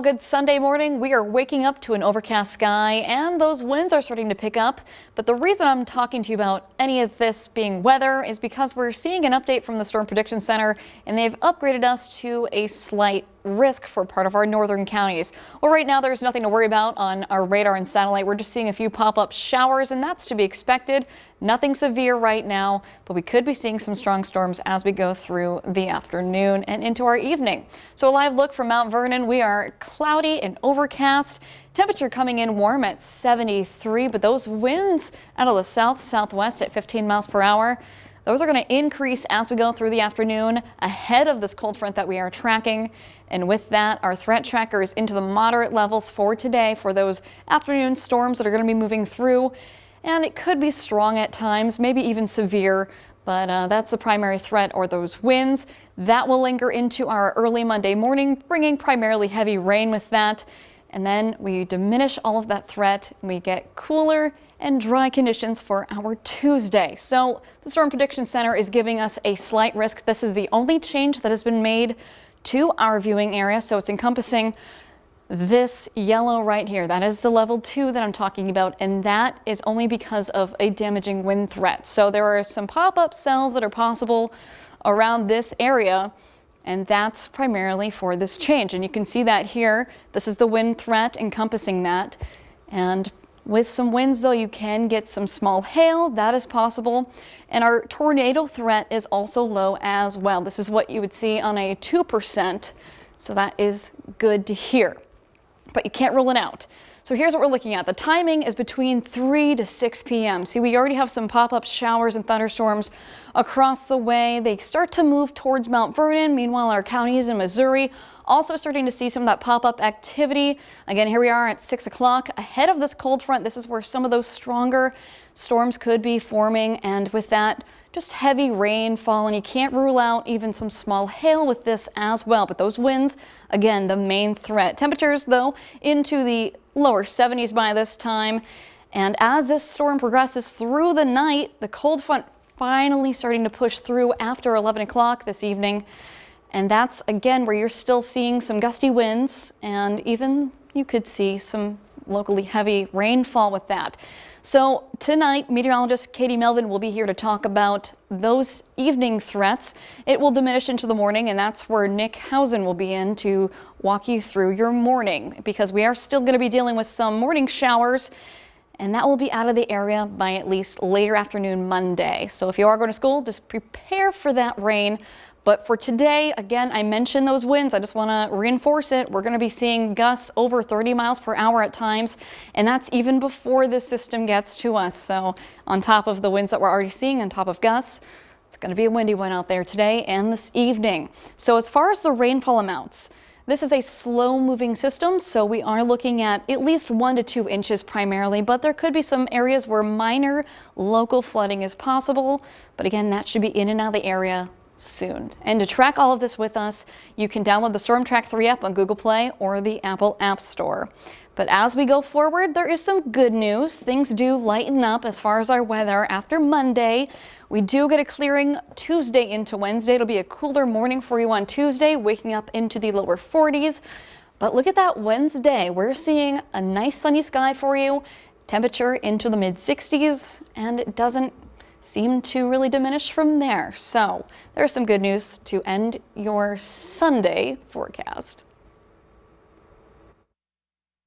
Good Sunday morning. We are waking up to an overcast sky and those winds are starting to pick up. But the reason I'm talking to you about any of this being weather is because we're seeing an update from the Storm Prediction Center and they've upgraded us to a slight risk for part of our northern counties. Well, right now there's nothing to worry about on our radar and satellite. We're just seeing a few pop-up showers and that's to be expected. Nothing severe right now, but we could be seeing some strong storms as we go through the afternoon and into our evening. So a live look from Mount Vernon. We are cloudy and overcast. Temperature coming in warm at 73, but those winds out of the southwest at 15 miles per hour. Those are going to increase as we go through the afternoon ahead of this cold front that we are tracking. And with that, our threat tracker is into the moderate levels for today for those afternoon storms that are going to be moving through. And it could be strong at times, maybe even severe, but that's the primary threat, or those winds. That will linger into our early Monday morning, bringing primarily heavy rain with that. And then we diminish all of that threat and we get cooler and dry conditions for our Tuesday. So the Storm Prediction Center is giving us a slight risk. This is the only change that has been made to our viewing area. So it's encompassing this yellow right here. That is the level 2 that I'm talking about. And that is only because of a damaging wind threat. So there are some pop-up cells that are possible around this area. And that's primarily for this change. And you can see that here. This is the wind threat encompassing that. And with some winds, though, you can get some small hail. That is possible. And our tornado threat is also low as well. This is what you would see on a 2%. So that is good to hear. But you can't rule it out. So here's what we're looking at. The timing is between 3 to 6 p.m. See, we already have some pop-up showers and thunderstorms across the way. They start to move towards Mount Vernon. Meanwhile, our counties in Missouri also starting to see some of that pop-up activity. Again, here we are at 6 o'clock ahead of this cold front. This is where some of those stronger storms could be forming. And with that, just heavy rainfall, and you can't rule out even some small hail with this as well. But those winds, again, the main threat. Temperatures, though, into the lower 70s by this time. And as this storm progresses through the night, the cold front finally starting to push through after 11 o'clock this evening. And that's, again, where you're still seeing some gusty winds, and even you could see some locally heavy rainfall with that. So tonight, meteorologist Katie Melvin will be here to talk about those evening threats. It will diminish into the morning, and that's where Nick Housen will be in to walk you through your morning, because we are still going to be dealing with some morning showers, and that will be out of the area by at least later afternoon Monday. So if you are going to school, just prepare for that rain. But for today, again, I mentioned those winds. I just want to reinforce it. We're going to be seeing gusts over 30 miles per hour at times, and that's even before this system gets to us. So on top of the winds that we're already seeing, on top of gusts, it's going to be a windy one out there today and this evening. So as far as the rainfall amounts, this is a slow-moving system, so we are looking at least 1 to 2 inches primarily, but there could be some areas where minor local flooding is possible. But again, that should be in and out of the area soon. And to track all of this with us, you can download the Storm Track 3 app on Google Play or the Apple App Store. But as we go forward, there is some good news. Things do lighten up as far as our weather after Monday. We do get a clearing Tuesday into Wednesday. It'll be a cooler morning for you on Tuesday, waking up into the lower 40s. But look at that Wednesday. We're seeing a nice sunny sky for you, temperature into the mid 60s, and it doesn't seem to really diminish from there. So there's some good news to end your Sunday forecast.